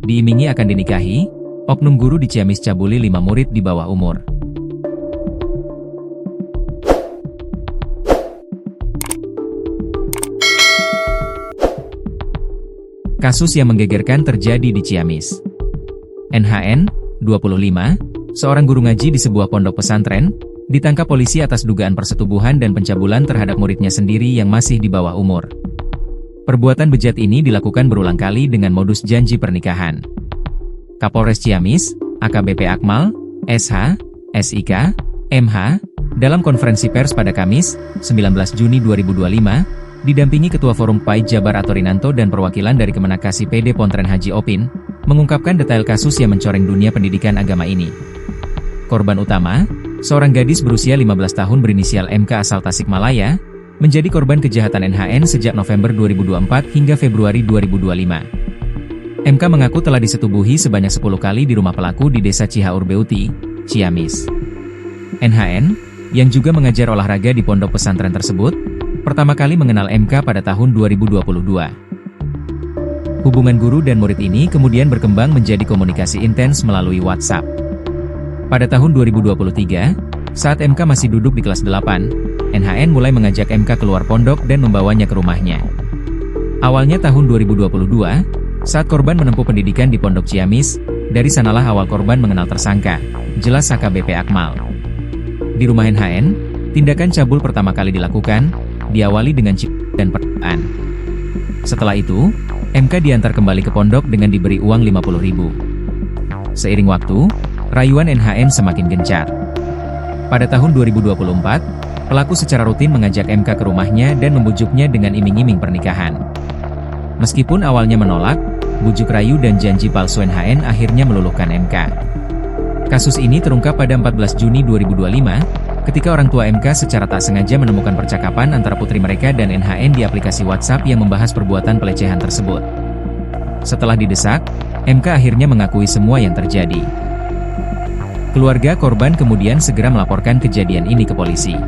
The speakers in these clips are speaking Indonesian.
Diimingi akan dinikahi, oknum guru di Ciamis cabuli 5 murid di bawah umur. Kasus yang menggegerkan terjadi di Ciamis. NHN, 25, seorang guru ngaji di sebuah pondok pesantren, ditangkap polisi atas dugaan persetubuhan dan pencabulan terhadap muridnya sendiri yang masih di bawah umur. Perbuatan bejat ini dilakukan berulang kali dengan modus janji pernikahan. Kapolres Ciamis, AKBP Akmal, SH, SIK, MH, dalam konferensi pers pada Kamis, 19 Juni 2025, didampingi Ketua Forum PAID Jabar Atorinanto dan perwakilan dari Kemenak PD Pontren Haji Opin, mengungkapkan detail kasus yang mencoreng dunia pendidikan agama ini. Korban utama, seorang gadis berusia 15 tahun berinisial MK asal Tasikmalaya, menjadi korban kejahatan NHN sejak November 2024 hingga Februari 2025. MK mengaku telah disetubuhi sebanyak 10 kali di rumah pelaku di Desa Cihaur Beuti, Ciamis. NHN, yang juga mengajar olahraga di pondok pesantren tersebut, pertama kali mengenal MK pada tahun 2022. Hubungan guru dan murid ini kemudian berkembang menjadi komunikasi intens melalui WhatsApp. Pada tahun 2023, saat MK masih duduk di kelas 8, NHN mulai mengajak MK keluar pondok dan membawanya ke rumahnya. Awalnya tahun 2022, saat korban menempuh pendidikan di Pondok Ciamis, dari sanalah awal korban mengenal tersangka, jelas AKBP Akmal. Di rumah NHN, tindakan cabul pertama kali dilakukan, diawali dengan cium dan percobaan. Setelah itu, MK diantar kembali ke pondok dengan diberi uang 50.000. Seiring waktu, rayuan NHN semakin gencar. Pada tahun 2024, pelaku secara rutin mengajak MK ke rumahnya dan membujuknya dengan iming-iming pernikahan. Meskipun awalnya menolak, bujuk rayu dan janji palsu NHN akhirnya meluluhkan MK. Kasus ini terungkap pada 14 Juni 2025, ketika orang tua MK secara tak sengaja menemukan percakapan antara putri mereka dan NHN di aplikasi WhatsApp yang membahas perbuatan pelecehan tersebut. Setelah didesak, MK akhirnya mengakui semua yang terjadi. Keluarga korban kemudian segera melaporkan kejadian ini ke polisi.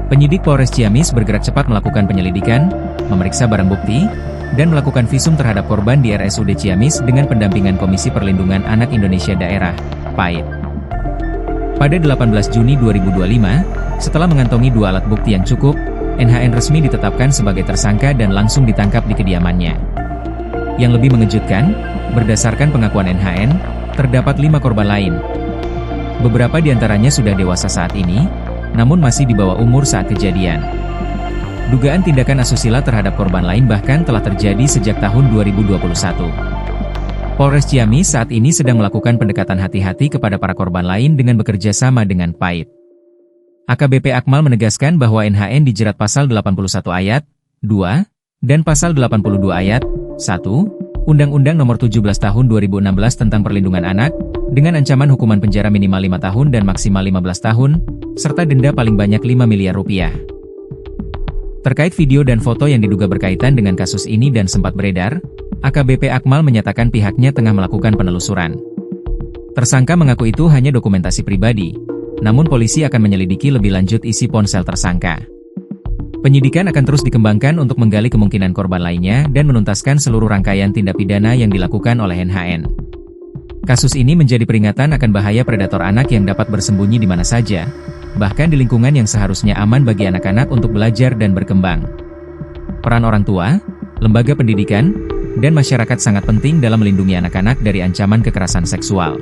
Penyidik Polres Ciamis bergerak cepat melakukan penyelidikan, memeriksa barang bukti, dan melakukan visum terhadap korban di RSUD Ciamis dengan pendampingan Komisi Perlindungan Anak Indonesia Daerah, PAID. Pada 18 Juni 2025, setelah mengantongi 2 alat bukti yang cukup, NHN resmi ditetapkan sebagai tersangka dan langsung ditangkap di kediamannya. Yang lebih mengejutkan, berdasarkan pengakuan NHN, terdapat 5 korban lain. Beberapa di antaranya sudah dewasa saat ini, namun masih di bawah umur saat kejadian. Dugaan tindakan asusila terhadap korban lain bahkan telah terjadi sejak tahun 2021. Polres Ciamis saat ini sedang melakukan pendekatan hati-hati kepada para korban lain dengan bekerja sama dengan PAID. AKBP Akmal menegaskan bahwa NHN dijerat pasal 81 ayat 2 dan pasal 82 ayat 1 Undang-Undang Nomor 17 Tahun 2016 tentang Perlindungan Anak, dengan ancaman hukuman penjara minimal 5 tahun dan maksimal 15 tahun, serta denda paling banyak 5 miliar rupiah. Terkait video dan foto yang diduga berkaitan dengan kasus ini dan sempat beredar, AKBP Akmal menyatakan pihaknya tengah melakukan penelusuran. Tersangka mengaku itu hanya dokumentasi pribadi, namun polisi akan menyelidiki lebih lanjut isi ponsel tersangka. Penyidikan akan terus dikembangkan untuk menggali kemungkinan korban lainnya dan menuntaskan seluruh rangkaian tindak pidana yang dilakukan oleh NHN. Kasus ini menjadi peringatan akan bahaya predator anak yang dapat bersembunyi di mana saja, bahkan di lingkungan yang seharusnya aman bagi anak-anak untuk belajar dan berkembang. Peran orang tua, lembaga pendidikan, dan masyarakat sangat penting dalam melindungi anak-anak dari ancaman kekerasan seksual.